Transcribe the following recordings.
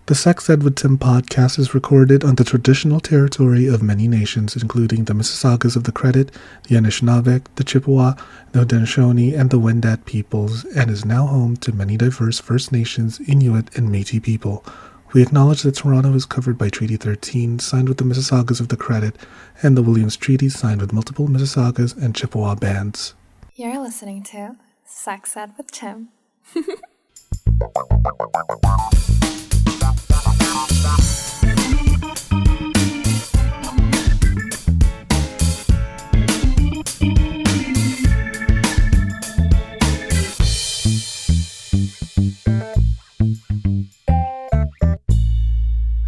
The Sex Ed with Tim podcast is recorded on the traditional territory of many nations, including the Mississaugas of the Credit, the Anishinaabe, the Chippewa, the Haudenosaunee, and the Wendat peoples, and is now home to many diverse First Nations, Inuit, and Métis people. We acknowledge that Toronto is covered by Treaty 13, signed with the Mississaugas of the Credit, and the Williams Treaty, signed with multiple Mississaugas and Chippewa bands. You're listening to Sex Ed with Tim.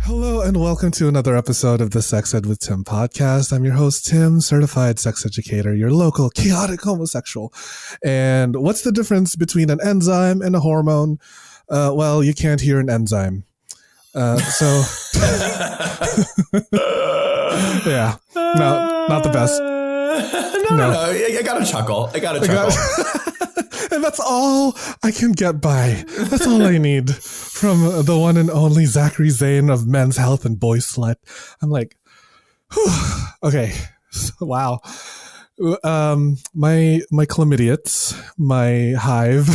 Hello and welcome to another episode of the Sex Ed with Tim podcast. I'm your host, Tim, certified sex educator, your local chaotic homosexual. And what's the difference between an enzyme and a hormone? Well, you can't hear an enzyme. So, yeah, no, not the best. No, I got to chuckle. And that's all I can get by. That's all I need from the one and only Zachary Zane of Men's Health and Boyslut. I'm like, whew, okay, wow. My chlamydiates, my hive,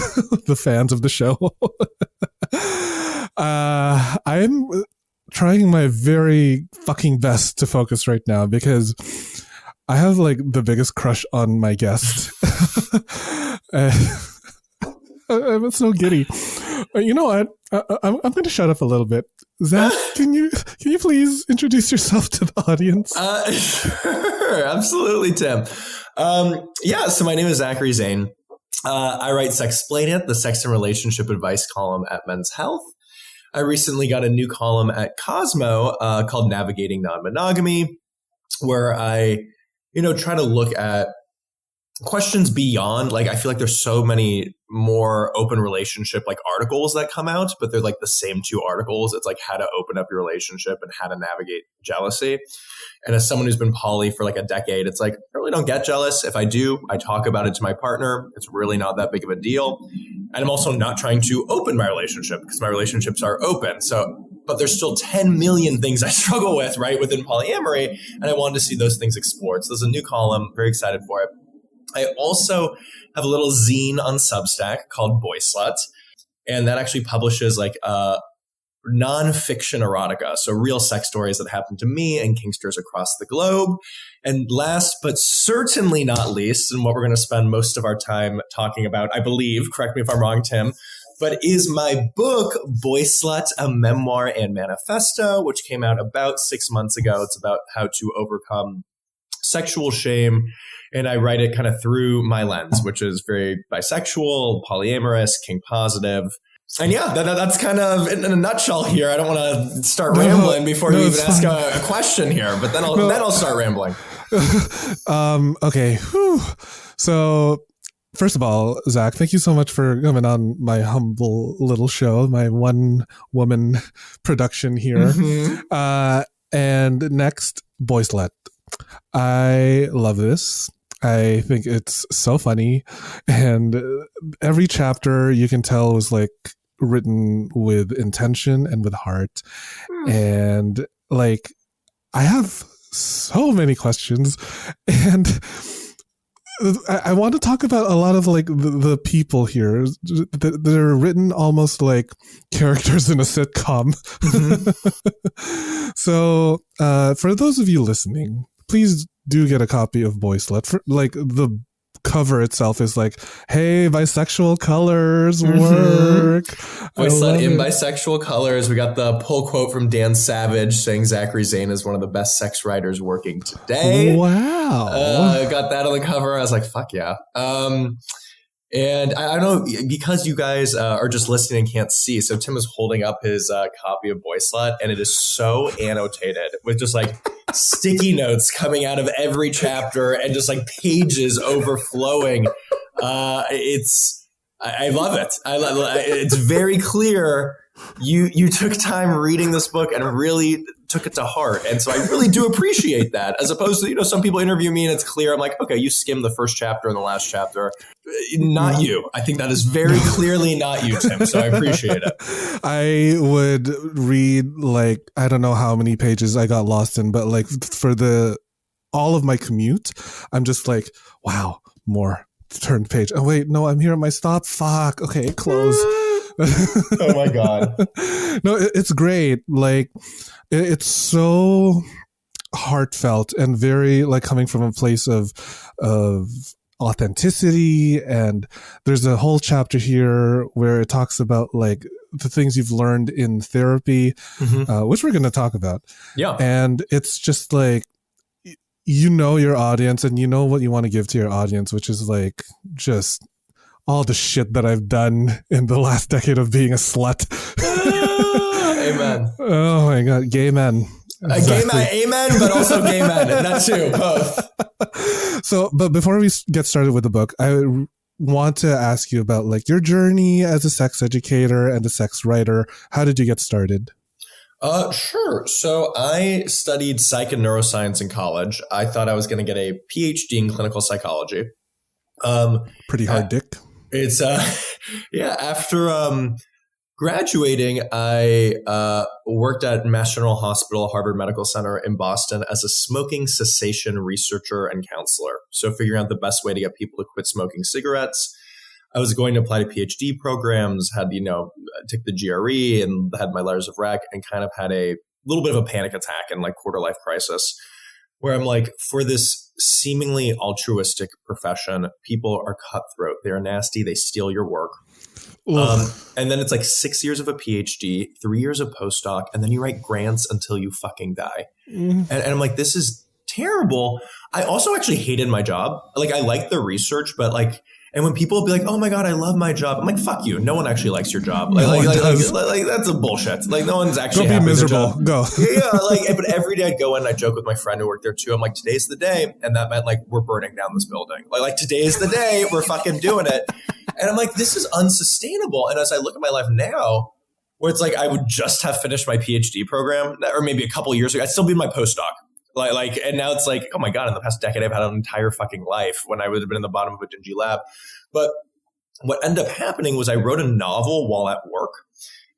the fans of the show. I'm trying my very fucking best to focus right now because I have like the biggest crush on my guest. I'm so giddy. You know what? I'm going to shut up a little bit. Zach, can you please introduce yourself to the audience? Sure, absolutely, Tim. So my name is Zachary Zane. I write Sexplain It, the sex and relationship advice column at Men's Health. I recently got a new column at Cosmo called Navigating Non-Monogamy, where I try to look at questions beyond, like, I feel like there's so many more open relationship like articles that come out, but they're like the same two articles. It's like how to open up your relationship and how to navigate jealousy. And as someone who's been poly for like a decade, it's like, I really don't get jealous. If I do, I talk about it to my partner. It's really not that big of a deal. And I'm also not trying to open my relationship because my relationships are open. But there's still 10 million things I struggle with, right, within polyamory. And I wanted to see those things explored. So there's a new column, very excited for it. I also have a little zine on Substack called Boyslut, and that actually publishes like nonfiction erotica, so real sex stories that happen to me and kinksters across the globe. And last but certainly not least, and what we're going to spend most of our time talking about, I believe, correct me if I'm wrong, Tim, but is my book, Boyslut, a Memoir and Manifesto, which came out about 6 months ago. It's about how to overcome sexual shame. And I write it kind of through my lens, which is very bisexual, polyamorous, kink positive. And yeah, that's kind of in a nutshell here. I don't want to start rambling before you even ask a question here, but then I'll start rambling. Okay. Whew. So first of all, Zach, thank you so much for coming on my humble little show, my one-woman production here. Mm-hmm. And next, Boyslut. I love this. I think it's so funny, and every chapter you can tell was like written with intention and with heart. And like, I have so many questions, and I want to talk about a lot of like the people here that are written almost like characters in a sitcom. Mm-hmm. So for those of you listening, please do get a copy of Boyslut. Like, the cover itself is like, hey, bisexual colors work. Boyslut in bisexual colors. We got the pull quote from Dan Savage saying Zachary Zane is one of the best sex writers working today. Wow. I got that on the cover. I was like, fuck yeah. And I don't know, because you guys are just listening and can't see. So Tim is holding up his copy of Boyslut, and it is so annotated with just like sticky notes coming out of every chapter and just like pages overflowing. I love it. It's very clear you took time reading this book and really took it to heart. And so I really do appreciate that, as opposed to, some people interview me and it's clear. I'm like, okay, you skimmed the first chapter and the last chapter. Not you. I think that is very clearly not you, Tim. So I appreciate it. I would read I don't know how many pages I got lost in, but for all of my commute, I'm just like, wow, more turn page. Oh wait, no, I'm here at my stop. Fuck. Okay, close. Oh my God. No, it's great. It's so heartfelt and very coming from a place of authenticity. And there's a whole chapter here where it talks about the things you've learned in therapy, which we're going to talk about. Yeah. And it's just your audience and you know what you want to give to your audience, which is just all the shit that I've done in the last decade of being a slut. Amen. Oh my God. Gay men. Exactly. Gay men, amen, but also gay men. That too, both. So, but before we get started with the book, I want to ask you about your journey as a sex educator and a sex writer. How did you get started? Sure. So I studied psych and neuroscience in college. I thought I was going to get a PhD in clinical psychology. Pretty hard dick. It's after graduating, I worked at Mass General Hospital, Harvard Medical Center in Boston as a smoking cessation researcher and counselor. So figuring out the best way to get people to quit smoking cigarettes. I was going to apply to PhD programs, had, took the GRE and had my letters of rec, and kind of had a little bit of a panic attack and quarter life crisis, where I'm like, for this seemingly altruistic profession, people are cutthroat. They're nasty. They steal your work. And then it's 6 years of a PhD, 3 years of postdoc, and then you write grants until you fucking die. And I'm like, this is terrible. I also actually hated my job. I liked the research, but and when people will be like, oh my God, I love my job. I'm like, fuck you. No one actually likes your job. That's a bullshit. No one's actually Go be miserable. Go. But every day I'd go in and I joke with my friend who worked there too. I'm like, today's the day. And that meant we're burning down this building. Today's the day. We're fucking doing it. And I'm like, this is unsustainable. And as I look at my life now, where it's I would just have finished my PhD program, or maybe a couple of years ago, I'd still be in my postdoc. And now it's oh my God, in the past decade, I've had an entire fucking life when I would have been in the bottom of a dingy lab. But what ended up happening was I wrote a novel while at work.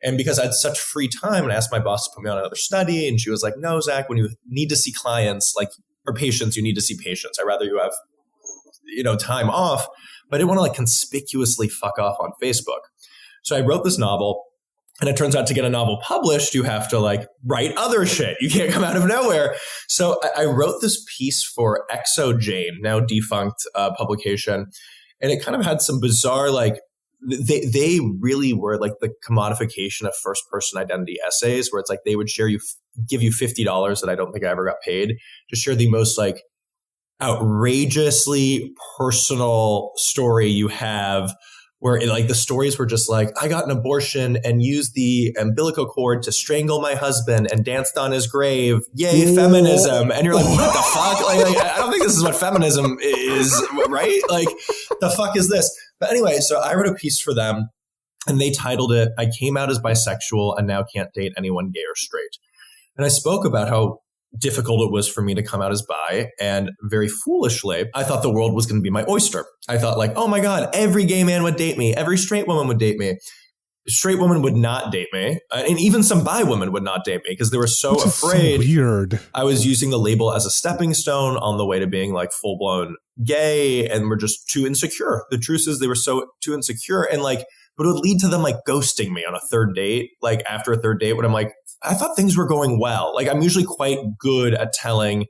And because I had such free time, and I asked my boss to put me on another study, and she was like, no, Zach, when you need to see clients, or patients, you need to see patients. I'd rather you have, time off. But I didn't want to conspicuously fuck off on Facebook. So I wrote this novel. And it turns out to get a novel published, you have to write other shit. You can't come out of nowhere. So I wrote this piece for Jane, now defunct publication. And it kind of had some bizarre, they really were the commodification of first person identity essays, where it's they would give you $50 that I don't think I ever got paid to share the most outrageously personal story you have, where the stories were just I got an abortion and used the umbilical cord to strangle my husband and danced on his grave. Yay, feminism. And you're like, what the fuck? I don't think this is what feminism is, right? The fuck is this? But anyway, so I wrote a piece for them and they titled it, I Came Out as Bisexual and Now Can't Date Anyone Gay or Straight. And I spoke about how difficult it was for me to come out as bi. And very foolishly, I thought the world was going to be my oyster. I thought oh my God, every gay man would date me. Every straight woman would date me. Straight women would not date me. And even some bi women would not date me because they were so afraid. So weird. I was using the label as a stepping stone on the way to being full blown gay, and were just too insecure. The truth is they were so too insecure, and but it would lead to them ghosting me on a third date, after a third date when I'm I thought things were going well. I'm usually quite good at telling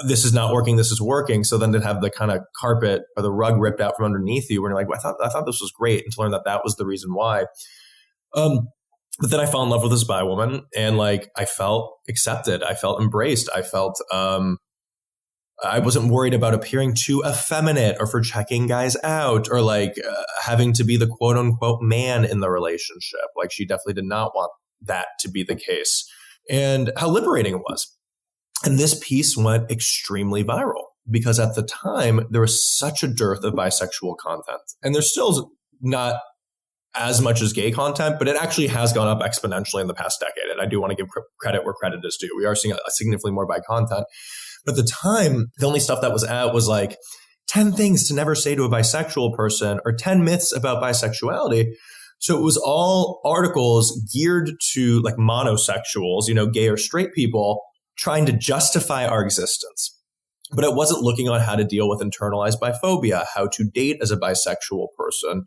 this is not working, this is working. So then to have the kind of carpet or the rug ripped out from underneath you, when you're I thought this was great, and to learn that was the reason why. But then I fell in love with this bi woman, and I felt accepted. I felt embraced. I felt I wasn't worried about appearing too effeminate or for checking guys out or having to be the quote unquote man in the relationship. She definitely did not want that to be the case, and how liberating it was. And this piece went extremely viral because at the time there was such a dearth of bisexual content, and there's still not as much as gay content, but it actually has gone up exponentially in the past decade. And I do want to give credit where credit is due. We are seeing significantly more bi content. But at the time, the only stuff that was out was like 10 things to never say to a bisexual person or 10 myths about bisexuality. So it was all articles geared to like monosexuals, gay or straight people trying to justify our existence. But it wasn't looking on how to deal with internalized biphobia, how to date as a bisexual person,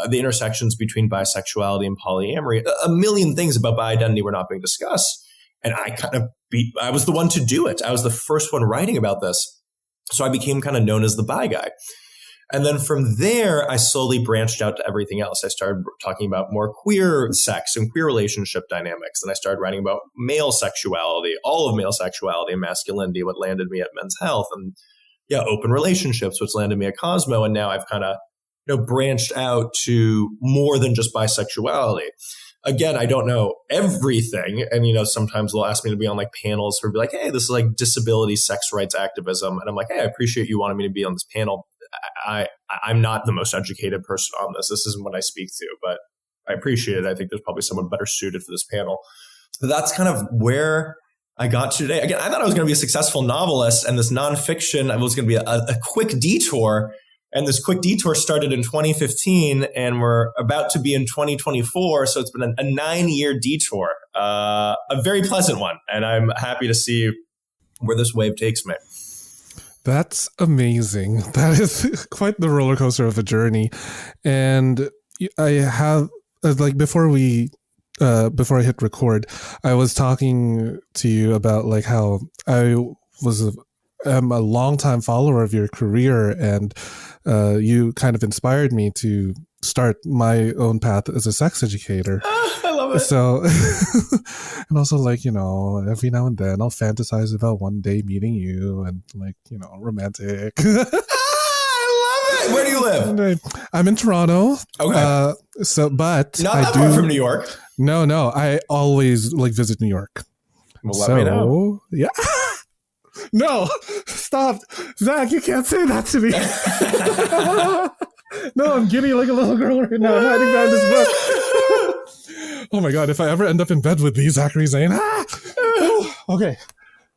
the intersections between bisexuality and polyamory. A million things about bi identity were not being discussed. And I was the one to do it. I was the first one writing about this. So I became kind of known as the bi guy. And then from there, I slowly branched out to everything else. I started talking about more queer sex and queer relationship dynamics. And I started writing about male sexuality, all of male sexuality and masculinity, what landed me at Men's Health, and open relationships, which landed me at Cosmo. And now I've kind of branched out to more than just bisexuality. Again, I don't know everything. And, sometimes they'll ask me to be on like panels or be like, hey, this is like disability sex rights activism. And I'm like, hey, I appreciate you wanting me to be on this panel. I'm not the most educated person on this. This isn't what I speak to, but I appreciate it. I think there's probably someone better suited for this panel. So that's kind of where I got to today. Again, I thought I was going to be a successful novelist, and this nonfiction was going to be a quick detour. And this quick detour started in 2015, and we're about to be in 2024. So it's been a 9-year detour, a very pleasant one. And I'm happy to see where this wave takes me. That's amazing. That is quite the roller coaster of a journey. And I have, like, before I hit record, I was talking to you about like how I am a longtime follower of your career, and you kind of inspired me to start my own path as a sex educator. I love it. So, and also like, every now and then I'll fantasize about one day meeting you and like, romantic. I love it. Where do you live? I'm in Toronto. Okay. But not that far from New York. No, I always like visit New York. Well, let me know. Yeah. No, stop. Zach, you can't say that to me. No, I'm giddy like a little girl right now. I'm hiding behind this book. Oh my God, if I ever end up in bed with these, Zachary Zane. Oh, okay.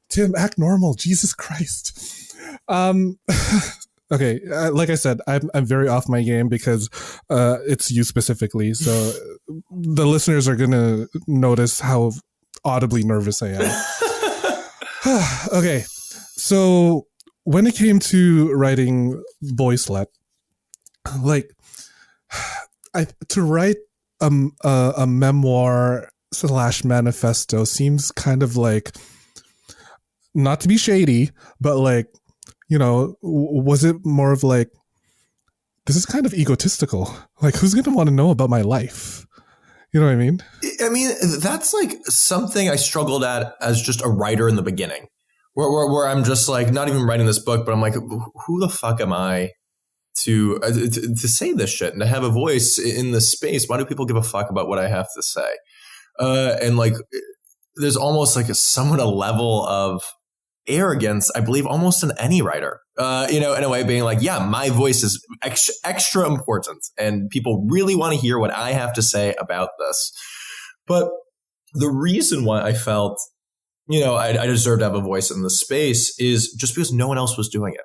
Tim, act normal. Jesus Christ. Okay, like I said, I'm very off my game because it's you specifically. So the listeners are going to notice how audibly nervous I am. Okay, so when it came to writing Boyslut, like, to write a memoir / manifesto seems kind of like, not to be shady, but like, was it more of like, this is kind of egotistical. Like, who's going to want to know about my life? You know what I mean? I mean, that's like something I struggled at as just a writer in the beginning, where I'm just like, not even writing this book, but I'm like, who the fuck am I to say this shit and to have a voice in this space? Why do people give a fuck about what I have to say? And like, there's almost like somewhat a level of arrogance, I believe, almost in any writer, in a way, being like, yeah, my voice is extra important and people really want to hear what I have to say about this. But the reason why I felt, I deserve to have a voice in this space is just because no one else was doing it.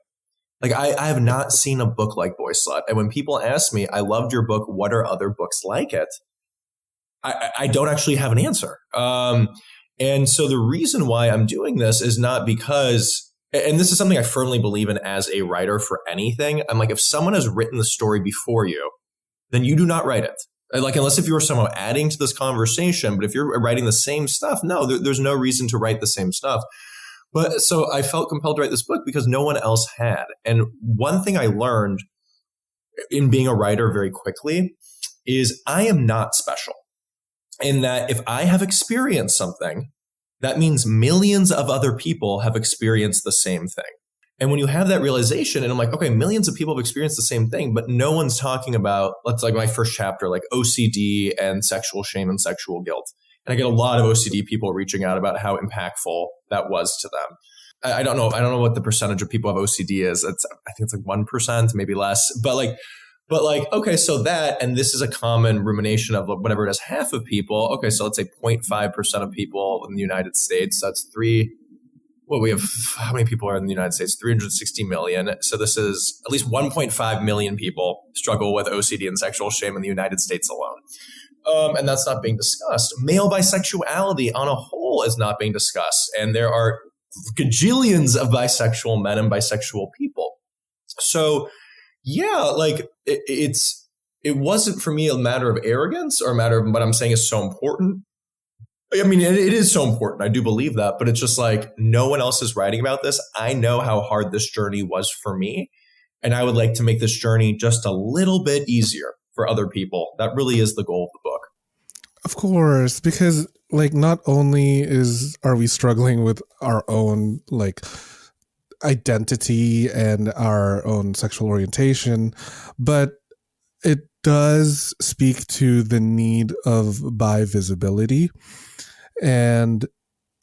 Like, I have not seen a book like Boyslut. And when people ask me, I loved your book, what are other books like it? I don't actually have an answer. And so the reason why I'm doing this is not because, and this is something I firmly believe in as a writer for anything. I'm like, if someone has written the story before you, then you do not write it. Like, unless if you were somehow adding to this conversation, but if you're writing the same stuff, no, there's no reason to write the same stuff. But so I felt compelled to write this book because no one else had. And one thing I learned in being a writer very quickly is I am not special. In that if I have experienced something, that means millions of other people have experienced the same thing. And when you have that realization, and I'm like, okay, millions of people have experienced the same thing, but no one's talking about, let's like my first chapter, like OCD and sexual shame and sexual guilt. And I get a lot of OCD people reaching out about how impactful that was to them. I don't know what the percentage of people have OCD is. I think it's like 1%, maybe less. But like But like, okay, so that, and this is a common rumination of whatever it is, half of people. Okay, so let's say 0.5% of people in the United States. That's we have, how many people are in the United States? 360 million. So this is at least 1.5 million people struggle with OCD and sexual shame in the United States alone. And that's not being discussed. Male bisexuality on a whole is not being discussed. And there are gajillions of bisexual men and bisexual people. So yeah, like it wasn't for me a matter of arrogance or a matter of what I'm saying is so important. I mean, it is so important. I do believe that, but it's just like no one else is writing about this. I know how hard this journey was for me, and I would like to make this journey just a little bit easier for other people. That really is the goal of the book. Of course, because like not only are we struggling with our own like identity and our own sexual orientation, but it does speak to the need of bi visibility. And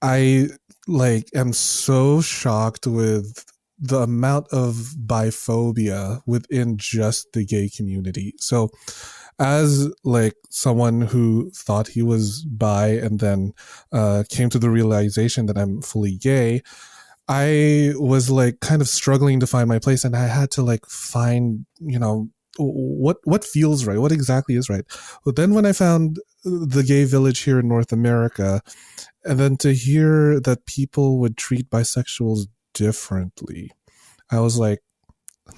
I like am so shocked with the amount of biphobia within just the gay community. So as like someone who thought he was bi and then came to the realization that I'm fully gay, I was like kind of struggling to find my place, and I had to like find, what feels right, what exactly is right. But then when I found the gay village here in North America, and then to hear that people would treat bisexuals differently, I was like,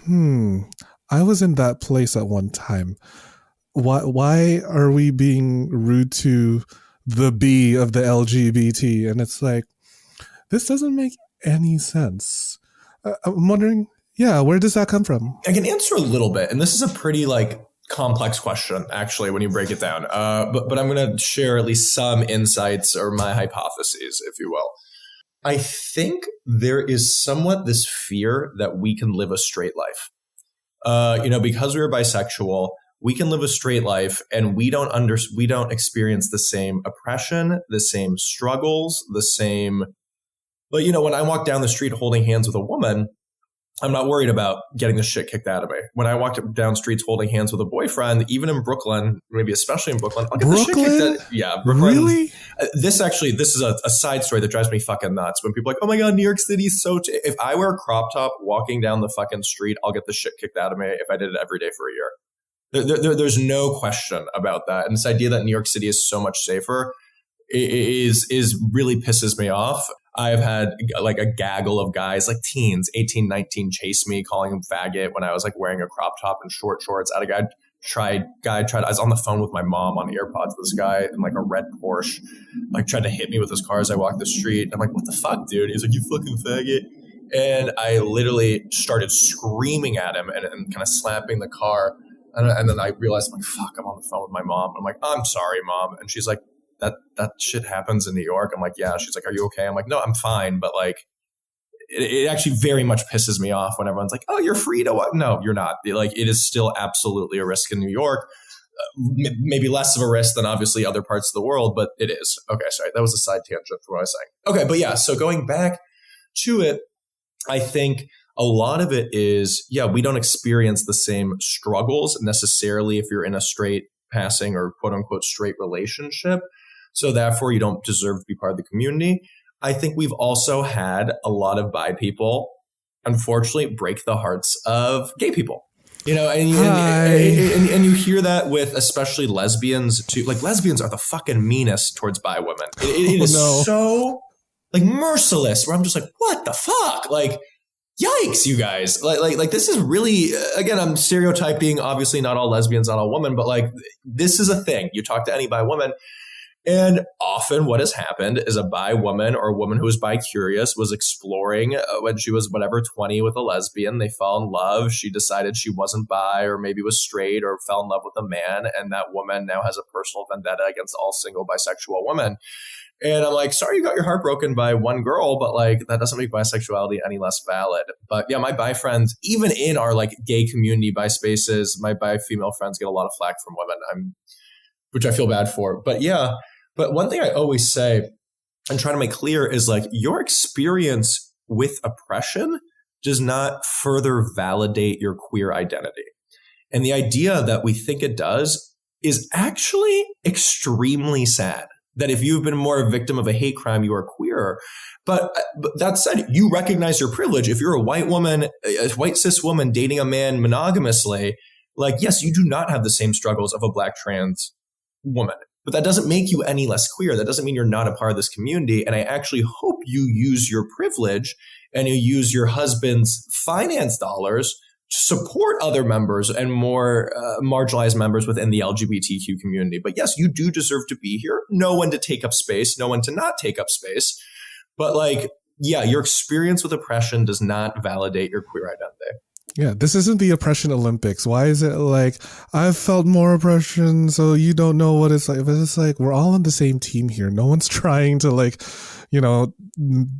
I was in that place at one time. Why are we being rude to the B of the LGBT? And it's like, this doesn't make any sense. I'm wondering, where does that come from? I can answer a little bit, and this is a pretty like complex question, actually, when you break it down. But I'm going to share at least some insights or my hypotheses, if you will. I think there is somewhat this fear that we can live a straight life. Because we are bisexual, we can live a straight life, and we don't experience the same oppression, the same struggles, the same. But when I walk down the street holding hands with a woman, I'm not worried about getting the shit kicked out of me. When I walk down streets holding hands with a boyfriend, even in Brooklyn, maybe especially in Brooklyn, I'll get the shit kicked out. Yeah, Brooklyn. Really? This is a side story that drives me fucking nuts. When people are like, oh my God, New York City is so... If I wear a crop top walking down the fucking street, I'll get the shit kicked out of me if I did it every day for a year. There's no question about that. And this idea that New York City is so much safer is really pisses me off. I've had like a gaggle of guys, like teens, 18, 19, chase me, calling him faggot when I was like wearing a crop top and short shorts. I had a I was on the phone with my mom on AirPods. This guy in like a red Porsche, like tried to hit me with his car as I walked the street. I'm like, what the fuck, dude? He's like, you fucking faggot. And I literally started screaming at him and kind of slapping the car. And then I realized, I'm like, fuck, I'm on the phone with my mom. I'm like, I'm sorry, Mom. And she's like, that shit happens in New York. I'm like, yeah. She's like, are you okay? I'm like, no, I'm fine. But like, it actually very much pisses me off when everyone's like, oh, you're free to what? No, you're not. Like, it is still absolutely a risk in New York. Maybe less of a risk than obviously other parts of the world, but it is. Okay, sorry. That was a side tangent from what I was saying. Okay, but yeah, so going back to it, I think a lot of it is, we don't experience the same struggles necessarily if you're in a straight passing or quote unquote straight relationship. So therefore, you don't deserve to be part of the community. I think we've also had a lot of bi people, unfortunately, break the hearts of gay people. And you hear that with especially lesbians too. Like lesbians are the fucking meanest towards bi women. It is so like merciless. Where I'm just like, what the fuck? Like, yikes, you guys! Like this is really, again, I'm stereotyping. Obviously, not all lesbians, not all women, but like this is a thing. You talk to any bi woman. And often what has happened is a bi woman or a woman who is bi-curious was exploring when she was 20 with a lesbian. They fell in love. She decided she wasn't bi or maybe was straight or fell in love with a man. And that woman now has a personal vendetta against all single bisexual women. And I'm like, sorry you got your heart broken by one girl, but like that doesn't make bisexuality any less valid. But yeah, my bi friends, even in our like gay community bi spaces, my bi female friends get a lot of flack from women, which I feel bad for. But yeah. But one thing I always say and try to make clear is like your experience with oppression does not further validate your queer identity. And the idea that we think it does is actually extremely sad. That if you've been more a victim of a hate crime, you are queer. But that said, you recognize your privilege. If you're a white woman, a white cis woman dating a man monogamously, like, yes, you do not have the same struggles of a Black trans woman. But that doesn't make you any less queer. That doesn't mean you're not a part of this community. And I actually hope you use your privilege and you use your husband's finance dollars to support other members and more marginalized members within the LGBTQ community. But yes, you do deserve to be here. No one to take up space, no one to not take up space. But like, yeah, your experience with oppression does not validate your queer identity. Yeah, this isn't the oppression Olympics. Why is it like, I've felt more oppression, so you don't know what it's like? But it's like, we're all on the same team here. No one's trying to like, you know,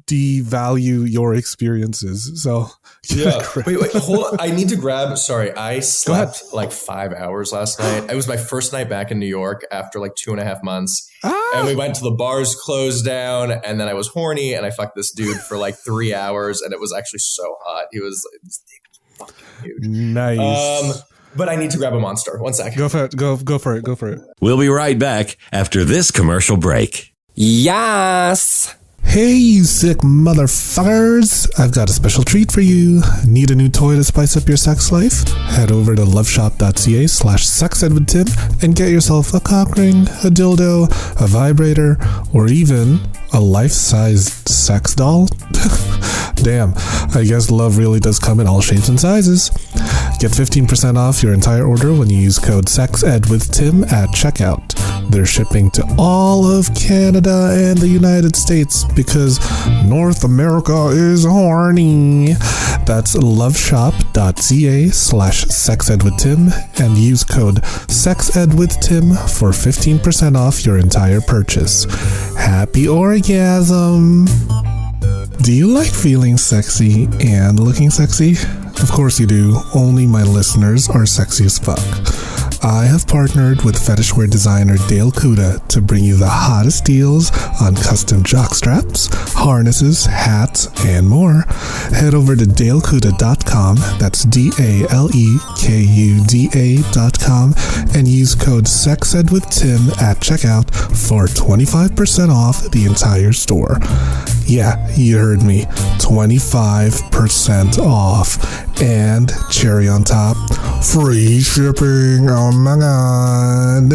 devalue your experiences. So yeah. Wait, hold on. I need to grab, sorry, I slept like 5 hours last night. It was my first night back in New York after like 2.5 months. And we went to the bars closed down, and then I was horny and I fucked this dude for like 3 hours, and it was actually so hot. He was fucking huge. Nice. But I need to grab a monster. 1 second. Go for it. Go for it. We'll be right back after this commercial break. Yes. Hey, you sick motherfuckers. I've got a special treat for you. Need a new toy to spice up your sex life? Head over to loveshop.ca/sexedwithtim and get yourself a cock ring, a dildo, a vibrator, or even a life-sized sex doll. Damn, I guess love really does come in all shapes and sizes. Get 15% off your entire order when you use code SEXEDWITHTIM at checkout. They're shipping to all of Canada and the United States because North America is horny. That's loveshop.ca/sexedwithtim and use code SEXEDWITHTIM for 15% off your entire purchase. Happy orgasm! Do you like feeling sexy and looking sexy? Of course you do. Only my listeners are sexy as fuck. I have partnered with fetishwear designer Dale Kuda to bring you the hottest deals on custom jockstraps, harnesses, hats, and more. Head over to dalekuda.com, that's DALEKUDA.com, and use code SEXEDWITHTIM at checkout for 25% off the entire store. Yeah, you heard me. 25% off. And cherry on top, free shipping. Oh my god.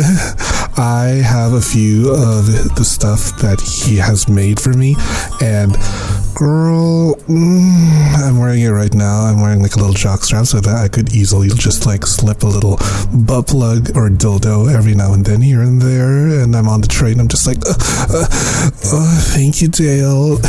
I have a few of the stuff that he has made for me, and girl, I'm wearing it right now. I'm wearing like a little jockstrap so that I could easily just like slip a little butt plug or dildo every now and then here and there, and I'm on the train. I'm just like, thank you, Dale.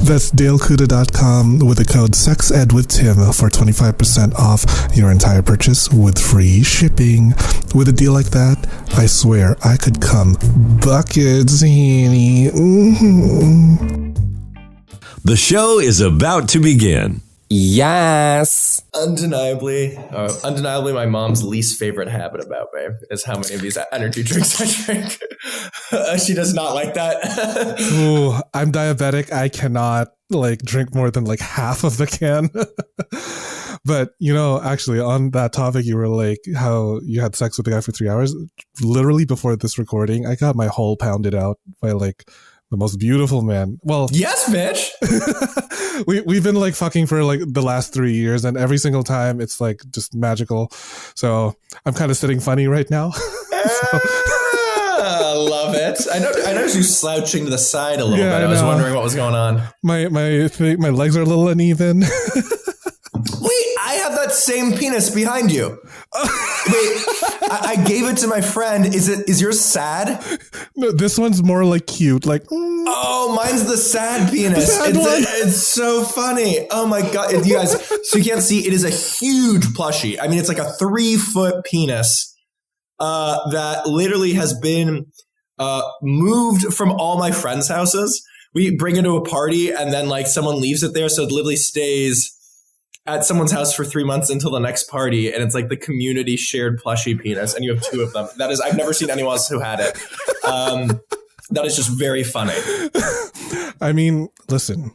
That's dalekuda.com with the code SEXEDWITHTIM for 25% off your entire purchase with free shipping. With a deal like that, I swear I could come buckets, honey. The show is about to begin. Yes. Undeniably, my mom's least favorite habit about me is how many of these energy drinks I drink. She does not like that. Ooh, I'm diabetic. I cannot like drink more than like half of the can. But, you know, actually on that topic, you were like how you had sex with the guy for 3 hours. Literally before this recording, I got my hole pounded out by like the most beautiful man. Well, yes, bitch. we've been like fucking for like the last 3 years, and every single time it's like just magical. So I'm kind of sitting funny right now. Love it. I noticed you slouching to the side a little bit. I was wondering what was going on. My legs are a little uneven. Wait, I have that same penis behind you. Wait, I gave it to my friend. Is yours sad? No, this one's more like cute. Like, oh, mine's the sad penis. It's so funny. Oh my god, you guys! So you can't see. It is a huge plushie. I mean, it's like a 3-foot penis that literally has been moved from all my friends' houses. We bring it to a party, and then like someone leaves it there, so it literally stays at someone's house for 3 months until the next party, and it's like the community shared plushie penis, and you have 2 of them. That is, I've never seen anyone else who had it. That is just very funny. I mean, listen,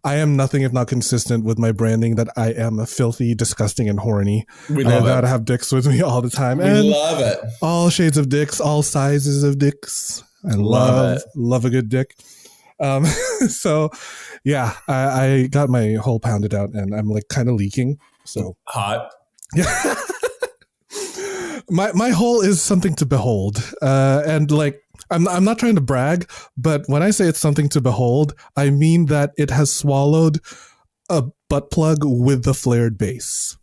I am nothing if not consistent with my branding that I am a filthy, disgusting, and horny. We love I gotta it. have dicks with me all the time. We and love it. all shades of dicks, all sizes of dicks. I Love love a good dick. So yeah, I got my hole pounded out and I'm like kind of leaking. So hot. Yeah. my hole is something to behold. And like, I'm not trying to brag, but when I say it's something to behold, I mean that it has swallowed a butt plug with the flared base.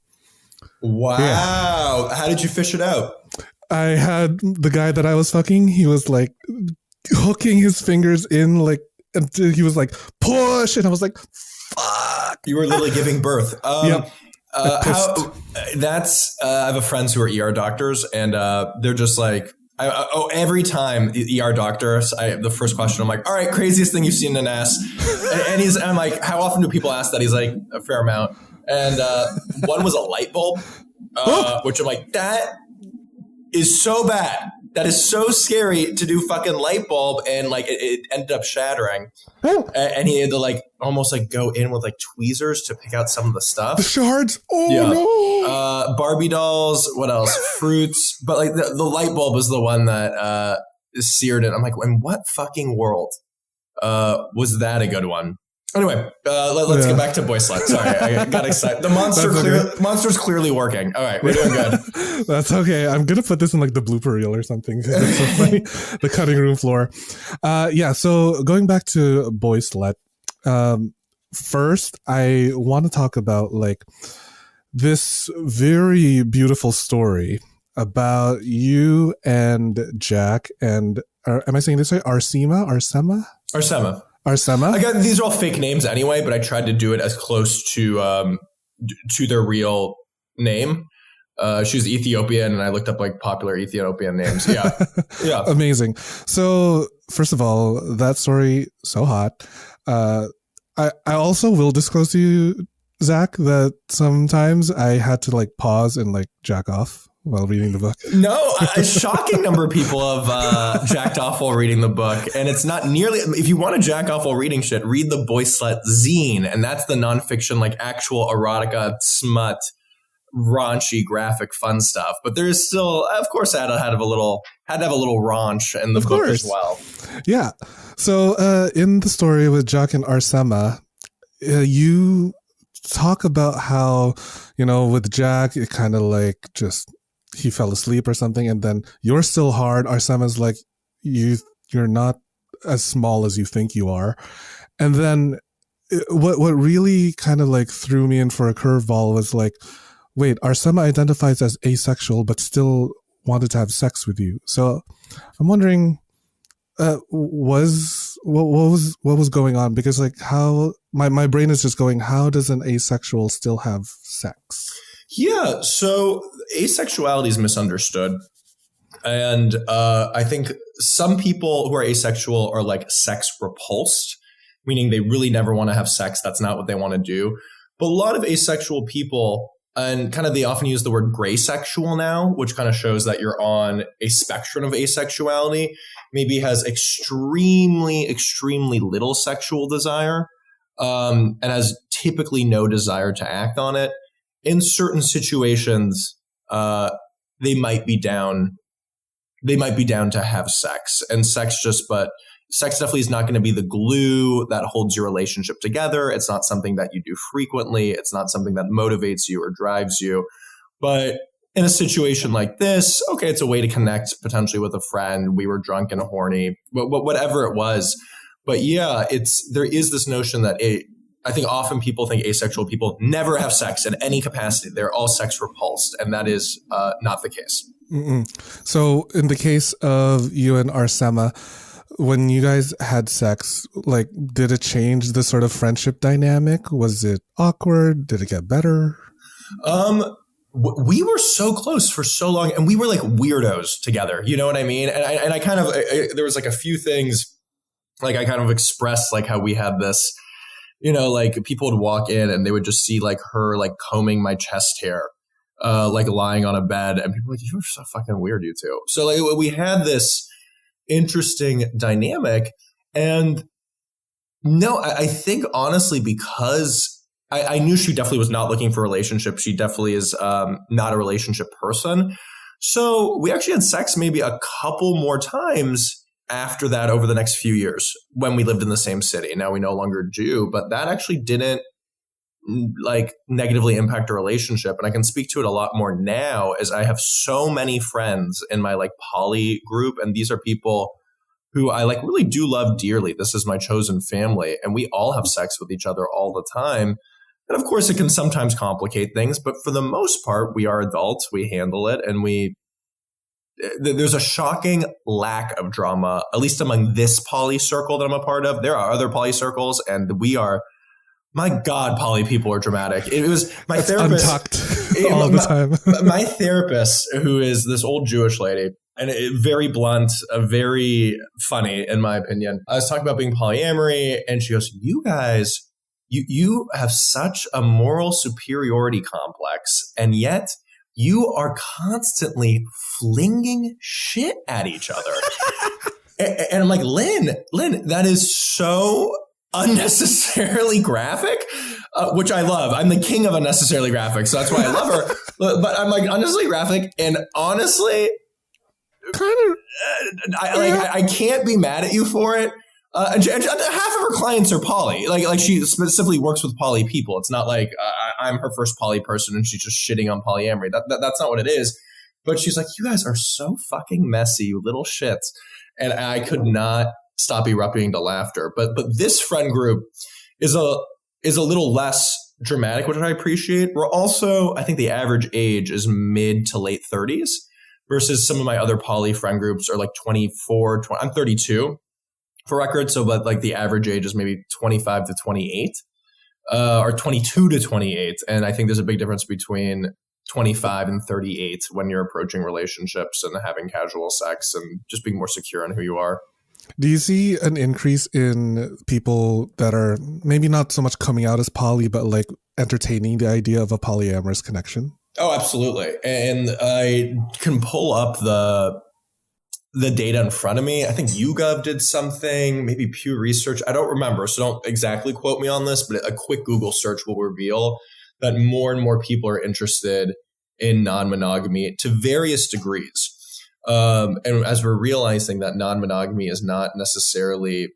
Wow. Yeah. How did you fish it out? I had the guy that I was fucking, he was like hooking his fingers in, like, until he was like, push. And I was like, fuck. You were literally giving birth. Yep. I have friends who are ER doctors, and they're just like, every time ER doctors, the first question, I'm like, all right, craziest thing you've seen in an ass. And I'm like, how often do people ask that? He's like, a fair amount. And one was a light bulb, which I'm like, that is so bad. That is so scary to do fucking light bulb. And like, it ended up shattering. And he had to like almost like go in with like tweezers to pick out some of the stuff. The shards. Oh yeah. No. Barbie dolls. What else? Fruits. But like the light bulb is the one that seared it. I'm like, in what fucking world was that a good one? Anyway, let's get back to Boyslut. Sorry, I got excited. The monster's clearly working. All right, we're doing good. That's okay. I'm gonna put this in like the blooper reel or something. It's so funny. The cutting room floor. Yeah. So going back to Boyslut, first I want to talk about like this very beautiful story about you and Jack and am I saying this right? Arsema. Again, these are all fake names anyway, but I tried to do it as close to their real name. She was Ethiopian, and I looked up like popular Ethiopian names. Yeah, yeah, amazing. So first of all, that story so hot. I also will disclose to you, Zach, that sometimes I had to like pause and like jack off while reading the book. No, a shocking number of people have jacked off while reading the book. And it's not nearly, if you want to jack off while reading shit, read the Boyslut zine. And that's the nonfiction, like actual erotica, smut, raunchy, graphic, fun stuff. But there is still, of course, I had to have a little raunch in the book as well. Yeah. So in the story with Jack and Arsema, you talk about how, you know, with Jack, it kind of like just, he fell asleep or something, and then you're still hard. Arsema's like, you're not as small as you think you are. And then what really kind of like threw me in for a curveball was like, wait, Arsema identifies as asexual but still wanted to have sex with you. So I'm wondering, what was going on? Because like, how my brain is just going, how does an asexual still have sex? Yeah, so asexuality is misunderstood. And I think some people who are asexual are like sex repulsed, meaning they really never want to have sex. That's not what they want to do. But a lot of asexual people, and kind of they often use the word gray sexual now, which kind of shows that you're on a spectrum of asexuality, maybe has extremely, extremely little sexual desire, and has typically no desire to act on it. In certain situations, they might be down to have sex, and sex definitely is not going to be the glue that holds your relationship together. It's not something that you do frequently. It's not something that motivates you or drives you. But in a situation like this, okay, it's a way to connect potentially with a friend. We were drunk and horny, but whatever it was. But yeah, there is this notion that I think often people think asexual people never have sex in any capacity. They're all sex repulsed, and that is not the case. Mm-mm. So in the case of you and Arsema, when you guys had sex, like, did it change the sort of friendship dynamic? Was it awkward? Did it get better? We were so close for so long, and we were like weirdos together. You know what I mean? And I kind of, there was like a few things, like I kind of expressed like how we had this, you know, like people would walk in and they would just see like her like combing my chest hair, like lying on a bed, and people were like, "You're so fucking weird, you two." So like we had this interesting dynamic. And no, I think honestly, because I knew she definitely was not looking for a relationship. She definitely is not a relationship person. So we actually had sex maybe a couple more times after that over the next few years when we lived in the same city. Now we no longer do, but that actually didn't like negatively impact our relationship. And I can speak to it a lot more now as I have so many friends in my like poly group. And these are people who I like really do love dearly. This is my chosen family. And we all have sex with each other all the time. And of course, it can sometimes complicate things. But for the most part, we are adults. We handle it. And there's a shocking lack of drama, at least among this poly circle that I'm a part of. There are other poly circles, and we are, my God, poly people are dramatic. It was my therapist. Untucked all the time. My therapist, who is this old Jewish lady, and very blunt, very funny, in my opinion. I was talking about being polyamory, and she goes, you guys, you have such a moral superiority complex, and yet you are constantly flinging shit at each other. And I'm like, Lynn, that is so unnecessarily graphic, which I love. I'm the king of unnecessarily graphic, so that's why I love her. But I'm like, unnecessarily graphic, and honestly, kind of. I can't be mad at you for it. And half of her clients are poly. Like she specifically works with poly people. It's not like I'm her first poly person and she's just shitting on polyamory. That's not what it is. But she's like, you guys are so fucking messy, you little shits. And I could not stop erupting into laughter. But this friend group is a little less dramatic, which I appreciate. We're also, I think the average age is mid to late 30s versus some of my other poly friend groups are like 24, 20. I'm 32. For record, so but like the average age is maybe 25 to 28 or 22 to 28. And I think there's a big difference between 25 and 38 when you're approaching relationships and having casual sex and just being more secure in who you are. Do you see an increase in people that are maybe not so much coming out as poly, but like entertaining the idea of a polyamorous connection? Oh, absolutely. And I can pull up the data in front of me. I think YouGov did something, maybe Pew Research. I don't remember, so don't exactly quote me on this, but a quick Google search will reveal that more and more people are interested in non-monogamy to various degrees. And as we're realizing that non-monogamy is not necessarily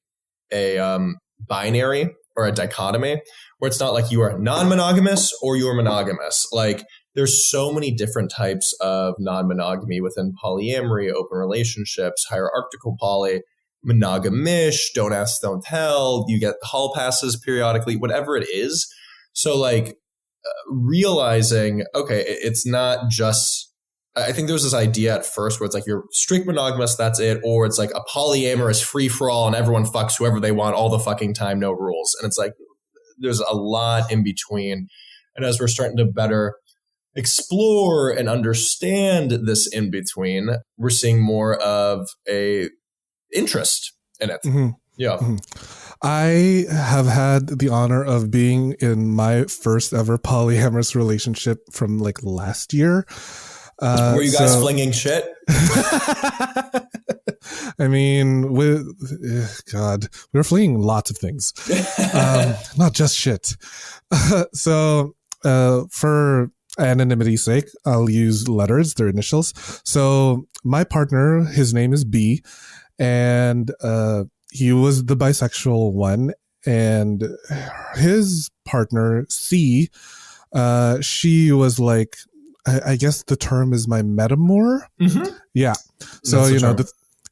a binary or a dichotomy, where it's not like you are non-monogamous or you're monogamous. Like, there's so many different types of non-monogamy within polyamory, open relationships, hierarchical poly, monogamish, don't ask, don't tell. You get hall passes periodically, whatever it is. So like realizing, okay, it's not just, I think there was this idea at first where it's like you're strict monogamous, that's it. Or it's like a polyamorous free for all and everyone fucks whoever they want all the fucking time, no rules. And it's like, there's a lot in between. And as we're starting to better explore and understand this in between, we're seeing more of a interest in it. Mm-hmm. Yeah. Mm-hmm. I have had the honor of being in my first ever polyamorous relationship from like last year. Were you guys flinging shit? I mean, God, we were flinging lots of things, not just shit. So for anonymity's sake, I'll use letters, their initials. So my partner, his name is B, and he was the bisexual one, and his partner C, she was like, I guess the term is my metamor. Mm-hmm. Yeah. So, you know,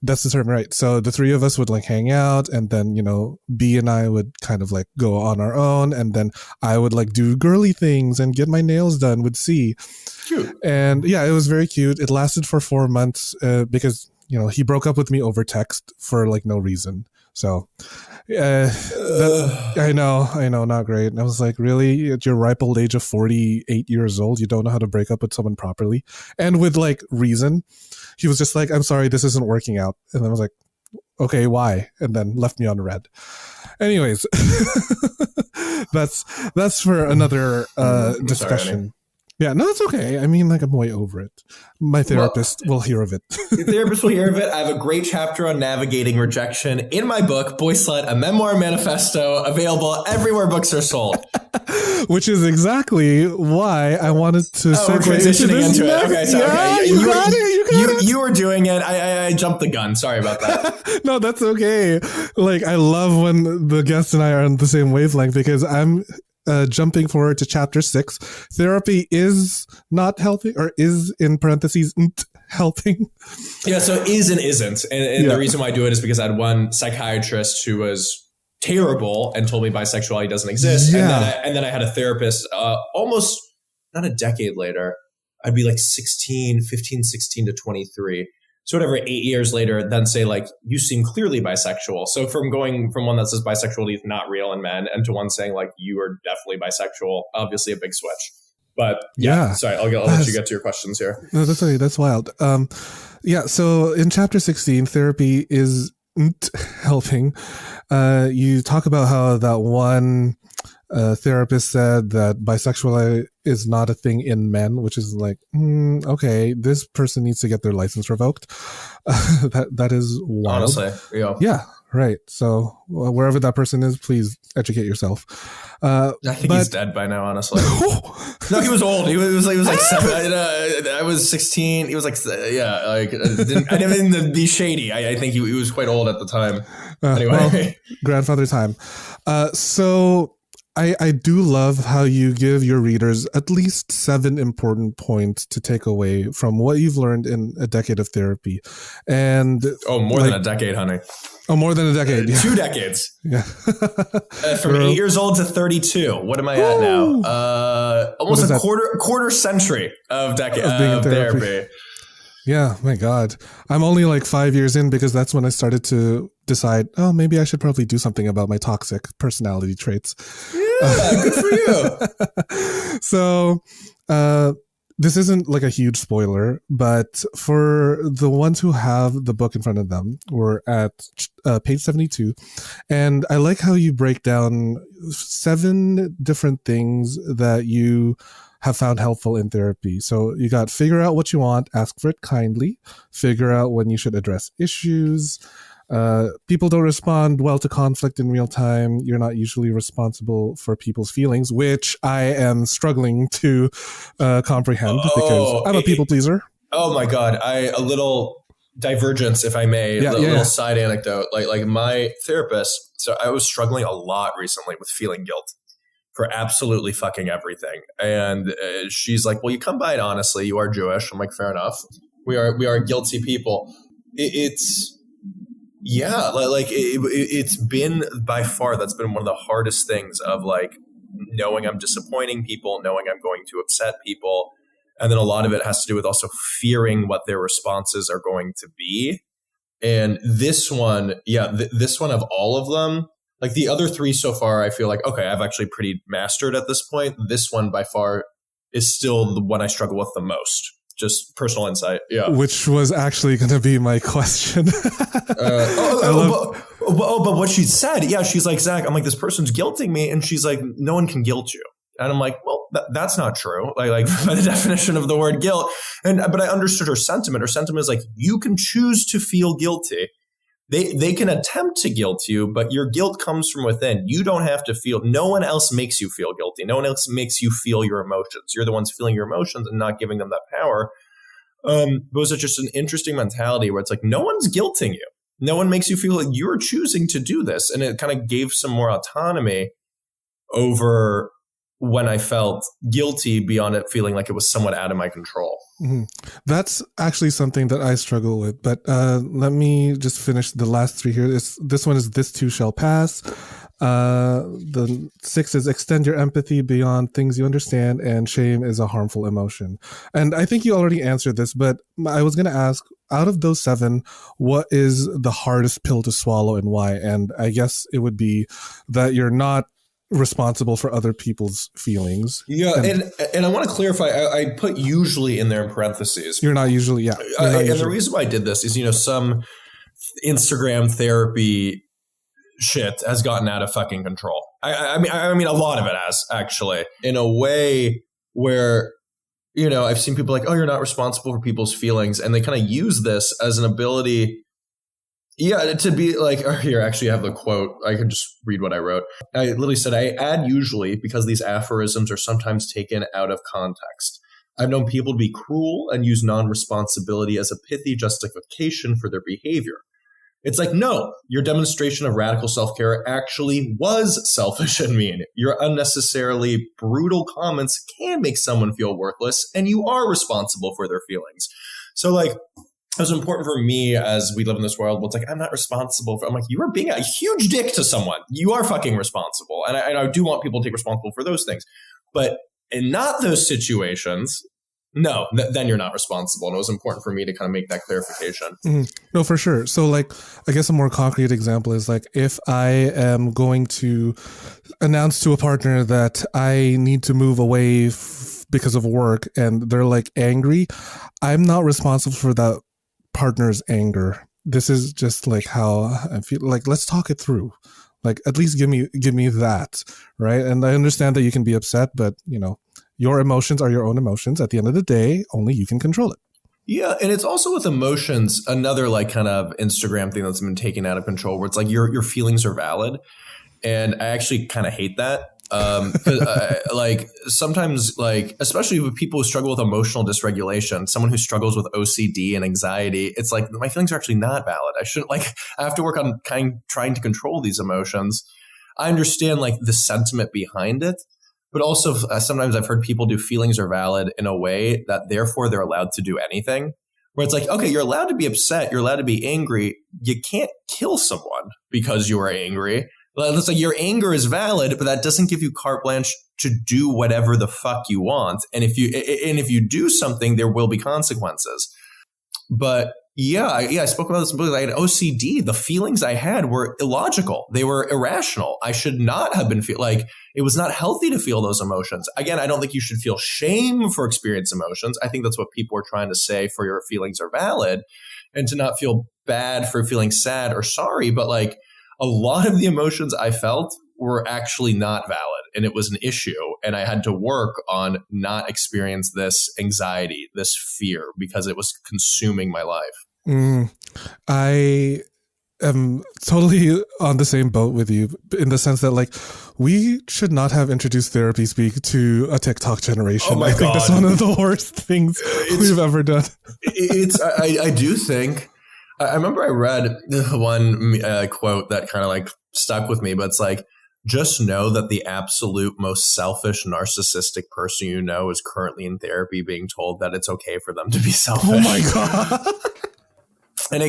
that's the term, right? So the three of us would like hang out, and then, you know, B and I would kind of like go on our own, and then I would like do girly things and get my nails done with C. Cute. And yeah, it was very cute. It lasted for 4 months because, you know, he broke up with me over text for like no reason. So I know, not great. And I was like, really? At your ripe old age of 48 years old, you don't know how to break up with someone properly? And with like reason. He was just like, I'm sorry, this isn't working out. And I was like, okay, why? And then left me on red. Anyways, that's for another discussion. Yeah, no, it's okay. I mean, like, I'm way over it. My therapist will hear of it. Your therapist will hear of it. I have a great chapter on navigating rejection in my book, Boyslut, a memoir manifesto, available everywhere books are sold. Which is exactly why I wanted to we're segue transitioning into it. Okay, so yeah, okay. you got it. You were doing it. I jumped the gun. Sorry about that. No, that's okay. Like, I love when the guest and I are on the same wavelength because I'm jumping forward to chapter 6. Therapy is not healthy, or is in parentheses helping. Yeah, so is and isn't. And the reason why I do it is because I had one psychiatrist who was terrible and told me bisexuality doesn't exist. Yeah. And then I had a therapist almost not a decade later. I'd be like 16 to 23. So whatever, 8 years later, then say like, you seem clearly bisexual. So from going from one that says bisexuality is not real in men and to one saying like, you are definitely bisexual, obviously a big switch. But yeah. Sorry, I'll let you get to your questions here. No, that's okay. That's wild. Yeah. So in chapter 16, therapy is helping. You talk about how that one therapist said that bisexuality is not a thing in men, which is like, okay, this person needs to get their license revoked. That is wild. Honestly, yeah, right. So wherever that person is, please educate yourself. I think he's dead by now, honestly. No, he was old. He was like 7. I was 16. He was like, yeah, like I didn't mean to be shady. I think he was quite old at the time. Anyway, well, grandfather time. So I do love how you give your readers at least 7 important points to take away from what you've learned in a decade of therapy. And more than a decade, honey. Oh, more than a decade. 2 decades. Yeah. From 8 years old to 32. What am I at now? Almost a quarter century of therapy. Yeah, my God. I'm only like 5 years in because that's when I started to decide, maybe I should probably do something about my toxic personality traits. Yeah, good for you. So, this isn't like a huge spoiler, but for the ones who have the book in front of them, we're at page 72. And I like how you break down 7 different things that you have found helpful in therapy. So you got figure out what you want, ask for it kindly, figure out when you should address issues. People don't respond well to conflict in real time. You're not usually responsible for people's feelings, which I am struggling to comprehend because I'm a people pleaser. Oh my God. A little divergence, if I may, little side anecdote, like my therapist. So I was struggling a lot recently with feeling guilt for absolutely fucking everything. And she's like, well, you come by it honestly. You are Jewish. I'm like, fair enough. We are guilty people. It's been by far, that's been one of the hardest things of like knowing I'm disappointing people, knowing I'm going to upset people. And then a lot of it has to do with also fearing what their responses are going to be. And this one, this one of all of them, like the other 3 so far, I feel like, okay, I've actually pretty mastered at this point. This one by far is still the one I struggle with the most. Just personal insight. Yeah. Which was actually going to be my question. But what she said, she's like, Zach, I'm like, this person's guilting me. And she's like, no one can guilt you. And I'm like, well, that's not true. Like by the definition of the word guilt. But I understood her sentiment. Her sentiment is like, you can choose to feel guilty. They can attempt to guilt you, but your guilt comes from within. You don't have to feel. No one else makes you feel guilty. No one else makes you feel your emotions. You're the ones feeling your emotions and not giving them that power. But it was just an interesting mentality where it's like, no one's guilting you. No one makes you feel like you're choosing to do this. And it kind of gave some more autonomy over when I felt guilty beyond it feeling like it was somewhat out of my control. Mm-hmm. That's actually something that I struggle with. But let me just finish the last 3 here. This one is This Too Shall Pass. The 6 is extend your empathy beyond things you understand, and shame is a harmful emotion. And I think you already answered this, but I was going to ask, out of those 7, what is the hardest pill to swallow and why? And I guess it would be that you're not responsible for other people's feelings. Yeah, and I want to clarify, I put usually in there in parentheses. You're not usually, yeah. And the reason why I did this is, some Instagram therapy shit has gotten out of fucking control. I mean, a lot of it has, actually, in a way where I've seen people like, oh, you're not responsible for people's feelings. And they kind of use this as an ability. Yeah, to be like, oh, here, actually, I have the quote. I can just read what I wrote. I literally said, I add usually because these aphorisms are sometimes taken out of context. I've known people to be cruel and use non-responsibility as a pithy justification for their behavior. It's like, no, your demonstration of radical self-care actually was selfish and mean. Your unnecessarily brutal comments can make someone feel worthless, and you are responsible for their feelings. So like, it was important for me as we live in this world. It's like, I'm not responsible for, I'm like, you are being a huge dick to someone. You are fucking responsible. And I do want people to take responsible for those things. But in not those situations, no, then you're not responsible. And it was important for me to kind of make that clarification. No, for sure. So like, I guess a more concrete example is like, if I am going to announce to a partner that I need to move away because of work and they're like angry, I'm not responsible for that partner's anger. This is just like how I feel. Like, let's talk it through. Like, at least give me that, right? And I understand that you can be upset, but your emotions are your own emotions. At the end of the day, only you can control it. Yeah, and it's also with emotions, another like kind of Instagram thing that's been taken out of control, where it's like your feelings are valid, and I actually kind of hate that. Like sometimes, like especially with people who struggle with emotional dysregulation, someone who struggles with OCD and anxiety, it's like my feelings are actually not valid. I shouldn't I have to work on trying to control these emotions. I understand like the sentiment behind it, but also sometimes I've heard people do feelings are valid in a way that therefore they're allowed to do anything. Where it's like, okay, you're allowed to be upset, you're allowed to be angry. You can't kill someone because you are angry. It's like your anger is valid, but that doesn't give you carte blanche to do whatever the fuck you want. And if you do something, there will be consequences. But I spoke about this. I had OCD. The feelings I had were illogical. They were irrational. I should not have been it was not healthy to feel those emotions. Again, I don't think you should feel shame for experiencing emotions. I think that's what people are trying to say for your feelings are valid, and to not feel bad for feeling sad or sorry. But like, a lot of the emotions I felt were actually not valid, and it was an issue. And I had to work on not experience this anxiety, this fear, because it was consuming my life. I am totally on the same boat with you in the sense that like, we should not have introduced therapy speak to a TikTok generation. Oh my I think God. that's one of the worst things we've ever done. I do think, I remember I read one quote that kind of like stuck with me, but it's like, just know that the absolute most selfish, narcissistic person you know is currently in therapy being told that it's okay for them to be selfish. Oh my God. And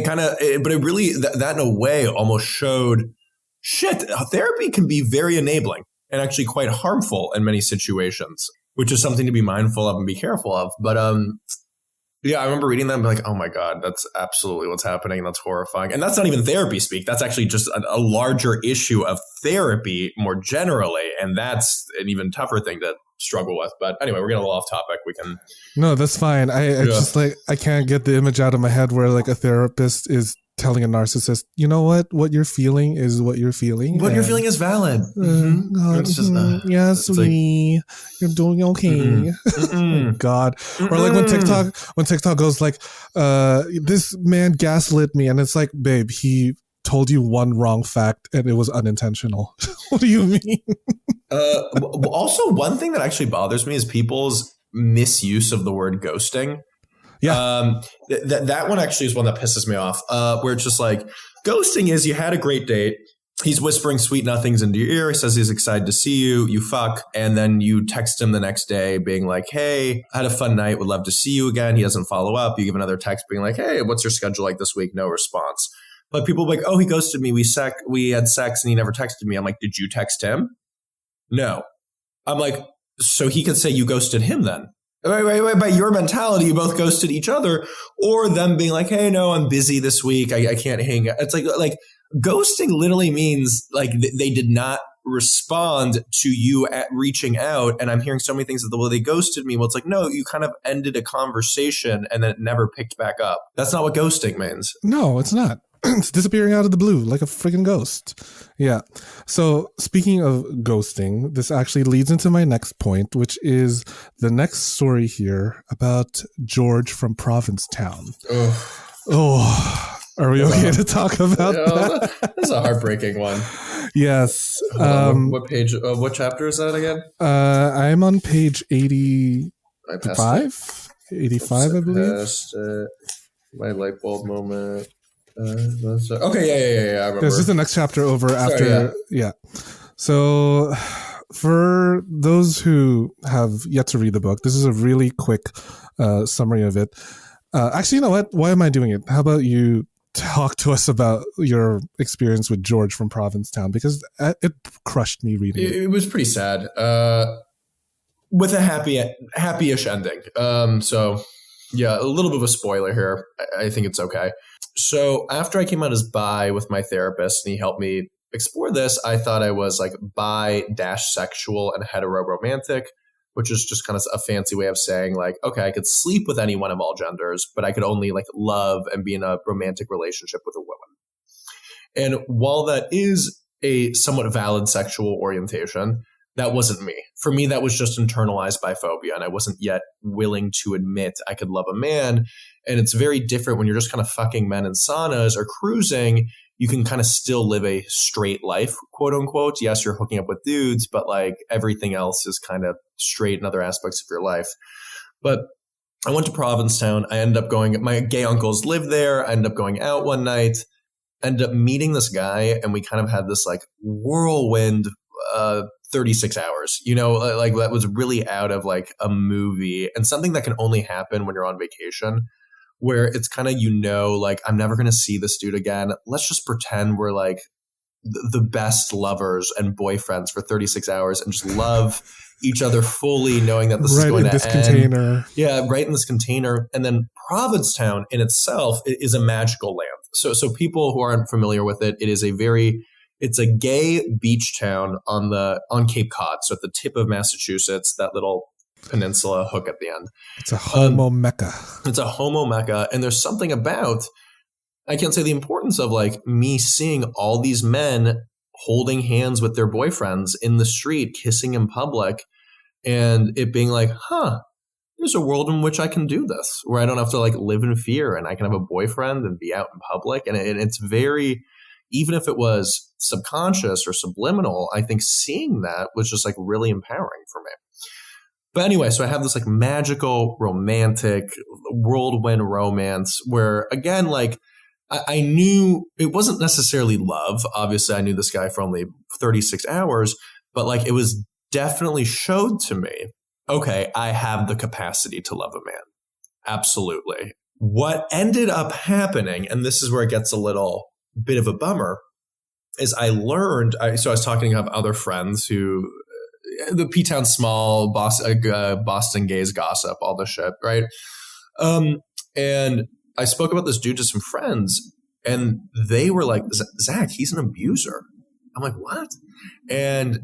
but it really, that in a way almost showed, shit, therapy can be very enabling and actually quite harmful in many situations, which is something to be mindful of and be careful of. But yeah, I remember reading that and be like, oh my God, that's absolutely what's happening. That's horrifying. And that's not even therapy speak. That's actually just a larger issue of therapy more generally. And that's an even tougher thing to struggle with. But anyway, we're getting a little off topic. We can. No, that's fine. I just like, I can't get the image out of my head where like a therapist is telling a narcissist, you know what you're feeling is what you're feeling. What you're feeling is valid. Yes, you're doing okay. Oh God. Or like when TikTok goes like, this man gaslit me, and it's like, babe, he told you one wrong fact and it was unintentional. What do you mean? Also, one thing that actually bothers me is people's misuse of the word ghosting. Yeah. That one actually is one that pisses me off, where it's just like, ghosting is you had a great date. He's whispering sweet nothings into your ear. He says he's excited to see you. You fuck. And then you text him the next day being like, hey, I had a fun night. Would love to see you again. He doesn't follow up. You give another text being like, hey, what's your schedule like this week? No response. But people are like, oh, he ghosted me. We had sex and he never texted me. I'm like, did you text him? No. I'm like, so he could say you ghosted him then. Right. By your mentality, you both ghosted each other, or them being like, hey, no, I'm busy this week. I can't hang out. It's like ghosting literally means like they did not respond to you at reaching out. And I'm hearing so many things that, well, they ghosted me. Well, it's like, no, you kind of ended a conversation and then it never picked back up. That's not what ghosting means. No, it's not. it's disappearing out of the blue like a freaking ghost. Yeah. So speaking of ghosting, this actually leads into my next point, which is the next story here about George from Provincetown. Oh, are we okay to talk about that? That's a heartbreaking one. Yes. What page? What chapter is that again? I'm on page 85. I passed 85, I believe. Past, my light bulb moment. Okay, yeah. I remember. This is the next chapter over after. Yeah. So, for those who have yet to read the book, this is a really quick summary of it. Actually, you know what? Why am I doing it? How about you talk to us about your experience with George from Provincetown? Because it crushed me reading it. It was pretty sad. With a happy-ish ending. So, yeah, a little bit of a spoiler here. I think it's okay. So after I came out as bi with my therapist and he helped me explore this, I thought I was like bi-sexual and hetero-romantic, which is just kind of a fancy way of saying like, okay, I could sleep with anyone of all genders, but I could only like love and be in a romantic relationship with a woman. And while that is a somewhat valid sexual orientation, that wasn't me. For me, that was just internalized biphobia, and I wasn't yet willing to admit I could love a man. And it's very different when you're just kind of fucking men in saunas or cruising. You can kind of still live a straight life, quote unquote. Yes, you're hooking up with dudes, but like everything else is kind of straight in other aspects of your life. But I went to Provincetown. I ended up going, my gay uncles live there. I ended up going out one night, ended up meeting this guy, and we kind of had this like whirlwind 36 hours, like that was really out of like a movie and something that can only happen when you're on vacation, where it's kind of, like, I'm never going to see this dude again. Let's just pretend we're like the best lovers and boyfriends for 36 hours and just love each other fully, knowing that this is going to end. Container. Yeah, right in this container. And then Provincetown in itself is a magical land. So people who aren't familiar with it, it's a gay beach town on Cape Cod. So at the tip of Massachusetts, that little peninsula hook at the end. It's a homo mecca. It's a homo mecca. And there's something about, I can't say the importance of like me seeing all these men holding hands with their boyfriends in the street, kissing in public, and it being like, there's a world in which I can do this, where I don't have to like live in fear and I can have a boyfriend and be out in public. And it's very, even if it was subconscious or subliminal, I think seeing that was just like really empowering for me. But anyway, so I have this like magical, romantic, whirlwind romance where, again, like I knew it wasn't necessarily love. Obviously, I knew this guy for only 36 hours, but like it was definitely showed to me, okay, I have the capacity to love a man. Absolutely. What ended up happening, and this is where it gets a little bit of a bummer, is I learned, so I was talking to other friends who, the P-Town small, Boston gays gossip, all this shit, right? And I spoke about this dude to some friends, and they were like, Zach, he's an abuser. I'm like, what? And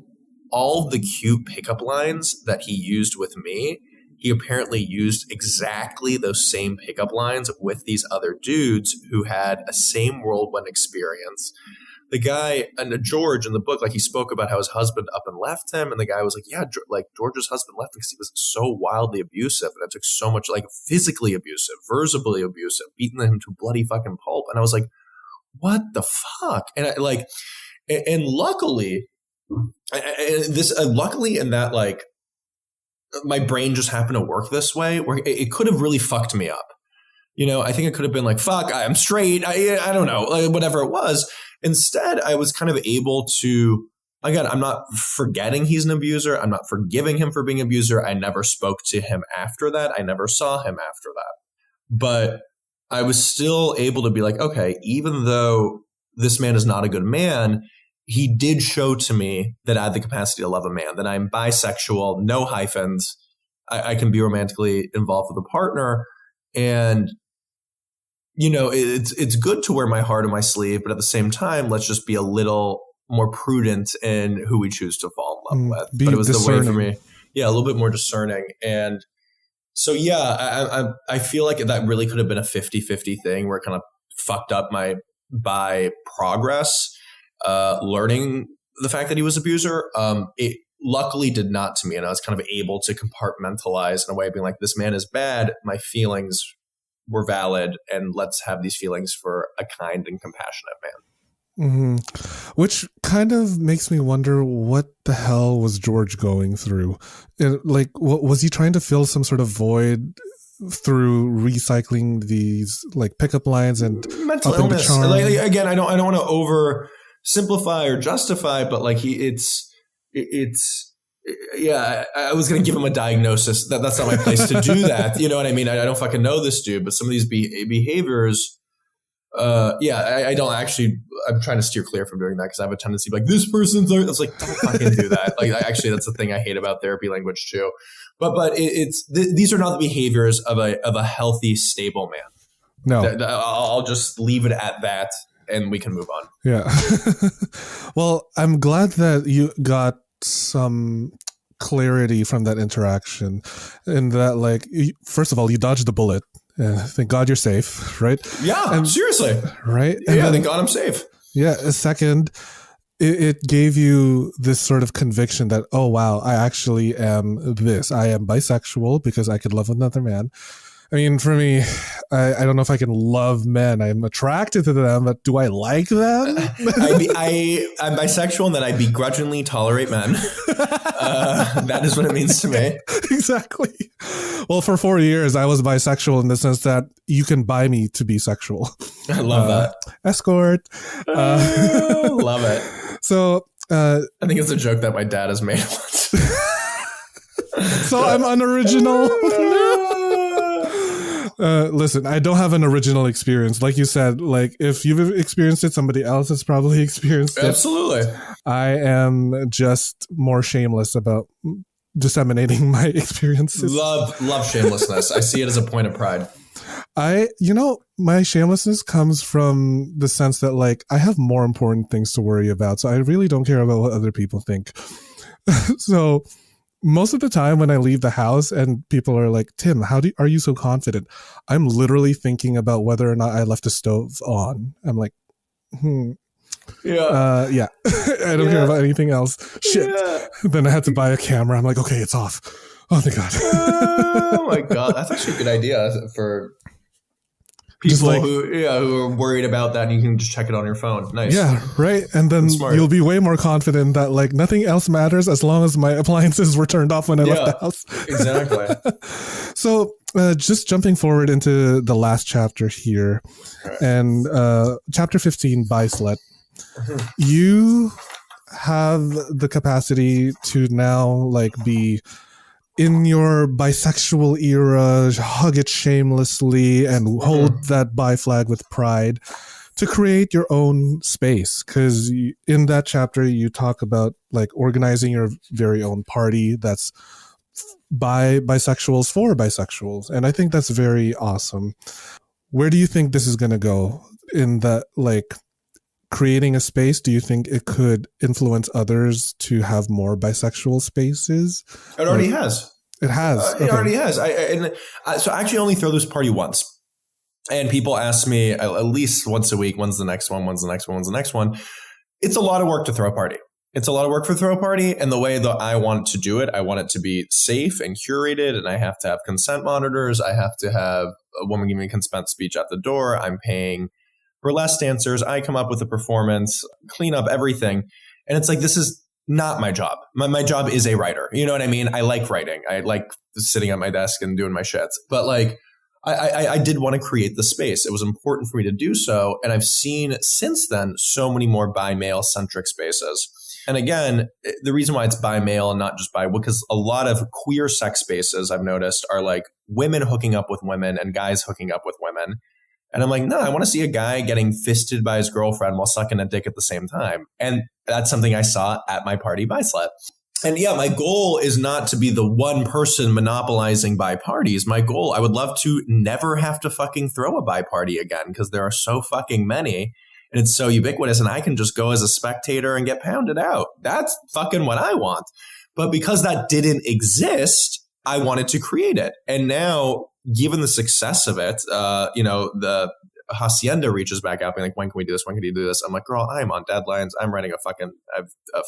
all the cute pickup lines that he used with me, he apparently used exactly those same pickup lines with these other dudes who had a same whirlwind experience. The guy, and George in the book, like he spoke about how his husband up and left him. And the guy was like, yeah, like George's husband left because he was so wildly abusive. And it took so much, like physically abusive, verbally abusive, beating him to bloody fucking pulp. And I was like, what the fuck? And I like, and luckily, luckily in that, like, my brain just happened to work this way where it could have really fucked me up. I think it could have been like, fuck, I'm straight. I don't know, like, whatever it was. Instead, I was kind of able to, again, I'm not forgetting he's an abuser. I'm not forgiving him for being an abuser. I never spoke to him after that. I never saw him after that. But I was still able to be like, okay, even though this man is not a good man, he did show to me that I had the capacity to love a man, that I'm bisexual, no hyphens. I can be romantically involved with a partner. And it's good to wear my heart on my sleeve, but at the same time, let's just be a little more prudent in who we choose to fall in love with. But it was discerning. The way for me. Yeah, a little bit more discerning. And so, yeah, I feel like that really could have been a 50-50 thing where it kind of fucked up my by progress, learning the fact that he was an abuser. It luckily did not to me. And I was kind of able to compartmentalize in a way of being like, this man is bad. My feelings were valid. And let's have these feelings for a kind and compassionate man. Mm-hmm. Which kind of makes me wonder, what the hell was George going through? Like, was he trying to fill some sort of void through recycling these like pickup lines and mental illness? Like, again, I don't want to oversimplify or justify, but like yeah, I was going to give him a diagnosis. That's not my place to do that. You know what I mean? I don't fucking know this dude, but some of these behaviors. I don't actually, I'm trying to steer clear from doing that because I have a tendency to be like, this person's, it's like, don't fucking do that. Like, actually, that's the thing I hate about therapy language too. But these are not the behaviors of a healthy, stable man. No. I'll just leave it at that and we can move on. Yeah. Well, I'm glad that you got some clarity from that interaction, in that, like, first of all, you dodged the bullet. Thank God you're safe, right? Yeah, and, seriously. Right? And yeah, thank God I'm safe. Yeah. Second, it gave you this sort of conviction that, oh, wow, I actually am this. I am bisexual because I could love another man. I mean, for me, I don't know if I can love men. I'm attracted to them, but do I like them? I'm bisexual and that I begrudgingly tolerate men. That is what it means to me. Exactly. Well, for 4 years, I was bisexual in the sense that you can buy me to be sexual. I love that. Escort. Love it. So I think it's a joke that my dad has made once. So I'm unoriginal. Listen, I don't have an original experience. Like you said, like if you've experienced it, somebody else has probably experienced it. Absolutely. I am just more shameless about disseminating my experiences. Love shamelessness. I see it as a point of pride. My shamelessness comes from the sense that, like, I have more important things to worry about. So I really don't care about what other people think. So most of the time when I leave the house and people are like, Tim, are you so confident? I'm literally thinking about whether or not I left the stove on. I'm like, yeah. I don't care about anything else. Shit. Yeah. Then I had to buy a camera. I'm like, okay, it's off. Oh my God. Oh my God. That's actually a good idea for people who are worried about that, and you can just check it on your phone. Nice. Yeah, right. And then you'll be way more confident that, like, nothing else matters as long as my appliances were turned off when I left the house. Exactly. So just jumping forward into the last chapter here, right. And chapter 15, Boyslut. You have the capacity to now, like, be in your bisexual era, hug it shamelessly and hold that bi flag with pride to create your own space. Because in that chapter, you talk about, like, organizing your very own party that's bisexuals for bisexuals. And I think that's very awesome. Where do you think this is going to go in that, like, creating a space? Do you think it could influence others to have more bisexual spaces? It already has. It has. It already has. So I actually only throw this party once. And people ask me at least once a week, when's the next one? When's the next one? When's the next one? It's a lot of work to throw a party. It's a lot of work for throw a party. And the way that I want to do it, I want it to be safe and curated. And I have to have consent monitors. I have to have a woman give me a consent speech at the door. I'm paying burlesque dancers. I come up with a performance, clean up everything. And it's like, this is not my job. My job is a writer. You know what I mean? I like writing. I like sitting at my desk and doing my shits. But, like, I did want to create the space. It was important for me to do so. And I've seen since then so many more bi-male centric spaces. And again, the reason why it's bi-male and not just bi, because a lot of queer sex spaces I've noticed are like women hooking up with women and guys hooking up with women. And I'm like, no, I want to see a guy getting fisted by his girlfriend while sucking a dick at the same time. And that's something I saw at my party, Boyslut. And yeah, my goal is not to be the one person monopolizing bi parties. My goal, I would love to never have to fucking throw a bi party again, because there are so fucking many and it's so ubiquitous, and I can just go as a spectator and get pounded out. That's fucking what I want. But because that didn't exist, I wanted to create it. And now, given the success of it, Hacienda reaches back out being like, when can we do this? When can you do this? I'm like, girl, I'm on deadlines. I'm writing a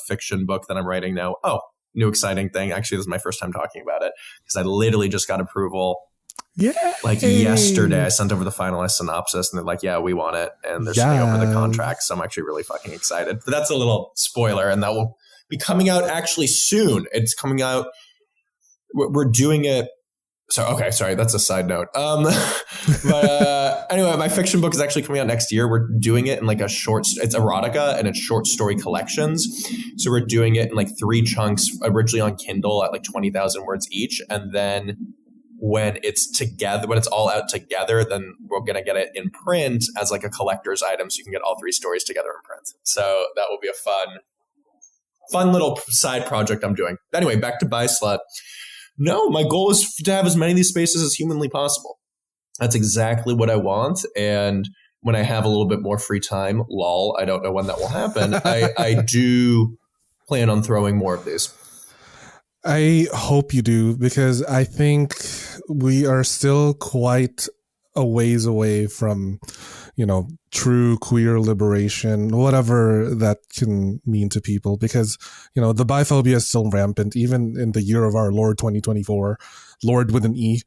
fiction book that I'm writing now. Oh, new exciting thing. Actually, this is my first time talking about it because I literally just got approval. Yeah. Like yesterday, I sent over the finalized synopsis and they're like, yeah, we want it. And they're sending over the contract. So I'm actually really fucking excited. But that's a little spoiler and that will be coming out actually soon. It's coming out. We're doing it. So, okay, sorry, that's a side note. But anyway, my fiction book is actually coming out next year. We're doing it in like it's erotica and it's short story collections. So we're doing it in like 3 chunks, originally on Kindle at like 20,000 words each. And then when it's all out together, then we're going to get it in print as like a collector's item. So you can get all 3 stories together in print. So that will be a fun little side project I'm doing. Anyway, back to Boyslut. No, my goal is to have as many of these spaces as humanly possible. That's exactly what I want. And when I have a little bit more free time, lol, I don't know when that will happen. I do plan on throwing more of these. I hope you do, because I think we are still quite a ways away from, true queer liberation, whatever that can mean to people, because, the biphobia is still rampant, even in the year of our Lord 2024, Lord with an E.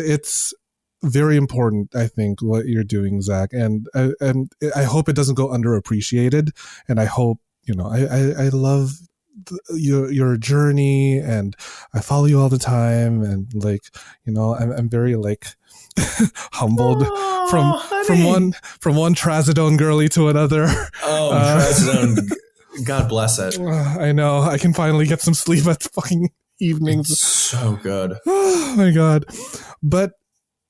It's very important, I think, what you're doing, Zach. And I hope it doesn't go underappreciated. And I hope, I love your journey, and I follow you all the time, and I'm very humbled from one trazodone girly to another. Oh, trazodone, God bless it. I know, I can finally get some sleep at fucking evenings. It's so good. Oh my God. But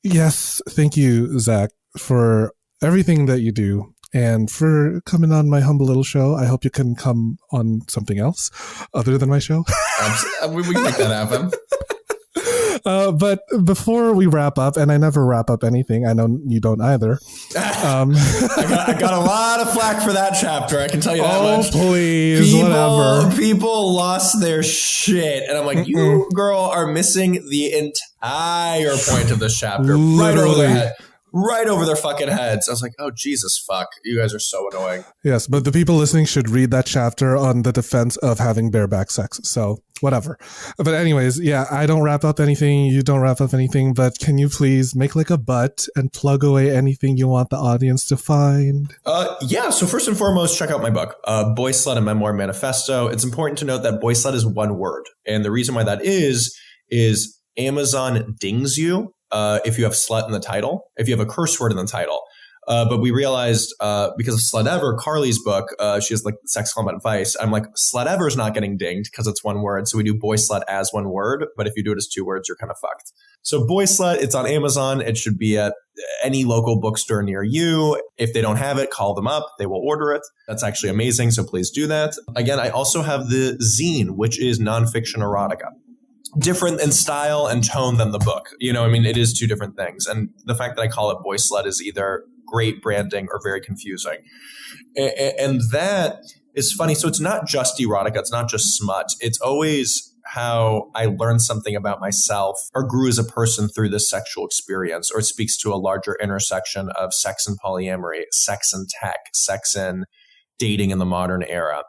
yes, thank you, Zach, for everything that you do. And for coming on my humble little show. I hope you can come on something else other than my show. We can make that happen. But before we wrap up, and I never wrap up anything, I know you don't either. I got a lot of flack for that chapter, I can tell you that much. Oh, please, whatever. People lost their shit. And I'm like, you, girl, are missing the entire point of this chapter. Literally. Right over their fucking heads. I was like, oh, Jesus, fuck. You guys are so annoying. Yes, but the people listening should read that chapter on the defense of having bareback sex. So, whatever. But anyways, yeah, I don't wrap up anything. You don't wrap up anything. But can you please make like a butt and plug away anything you want the audience to find? Yeah, so first and foremost, check out my book, Boyslut, a Memoir Manifesto. It's important to note that Boyslut is one word. And the reason why that is Amazon dings you if you have slut in the title, if you have a curse word in the title. But we realized because of Slutever, Carly's book, she has like sex column advice. I'm like, Slutever is not getting dinged because it's one word. So we do Boyslut as one word. But if you do it as 2 words, you're kind of fucked. So Boyslut, it's on Amazon. It should be at any local bookstore near you. If they don't have it, call them up. They will order it. That's actually amazing. So please do that. Again, I also have the zine, which is nonfiction erotica. Different in style and tone than the book. It is 2 different things. And the fact that I call it Boyslut is either great branding or very confusing. And that is funny. So it's not just erotica. It's not just smut. It's always how I learned something about myself or grew as a person through this sexual experience, or it speaks to a larger intersection of sex and polyamory, sex and tech, sex and dating in the modern era.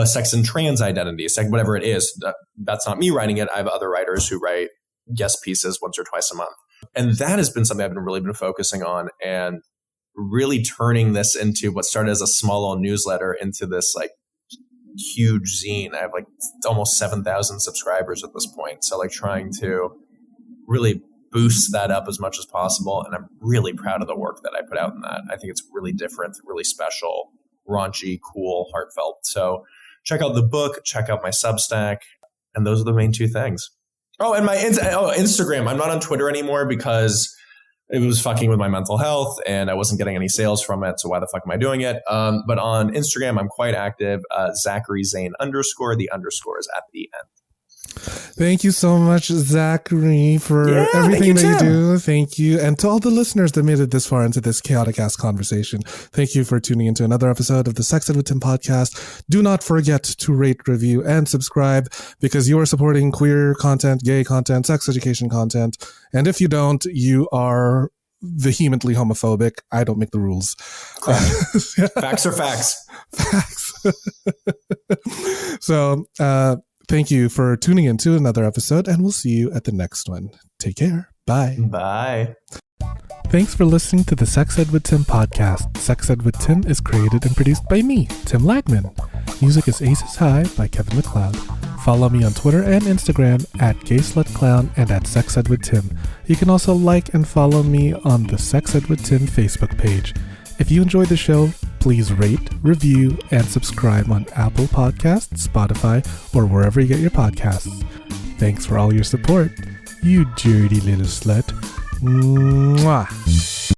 Sex and trans identities, whatever it is. That's not me writing it. I have other writers who write guest pieces once or twice a month. And that has been something I've really been focusing on, and really turning this into what started as a small little newsletter into this huge zine. I have almost 7,000 subscribers at this point. So trying to really boost that up as much as possible. And I'm really proud of the work that I put out in that. I think it's really different, really special, raunchy, cool, heartfelt. So check out the book, check out my Substack, and those are the main 2 things. Oh, and my Instagram. I'm not on Twitter anymore because it was fucking with my mental health and I wasn't getting any sales from it. So why the fuck am I doing it? But on Instagram, I'm quite active. Zachary Zane _. The underscore is at the end. Thank you so much, Zachary, for everything that you do. Thank you. And to all the listeners that made it this far into this chaotic ass conversation, thank you for tuning into another episode of the Sex Ed with Tim podcast. Do not forget to rate, review, and subscribe because you are supporting queer content, gay content, sex education content. And if you don't, you are vehemently homophobic. I don't make the rules. Facts are facts. Facts. So, thank you for tuning in to another episode, and we'll see you at the next one. Take care. Bye. Bye. Thanks for listening to the Sex Ed with Tim podcast. Sex Ed with Tim is created and produced by me, Tim Lagman. Music is Aces High by Kevin MacLeod. Follow me on Twitter and Instagram at GaySlutClown and at Sex Ed with Tim. You can also like and follow me on the Sex Ed with Tim Facebook page. If you enjoyed the show, please rate, review, and subscribe on Apple Podcasts, Spotify, or wherever you get your podcasts. Thanks for all your support, you dirty little slut. Mwah.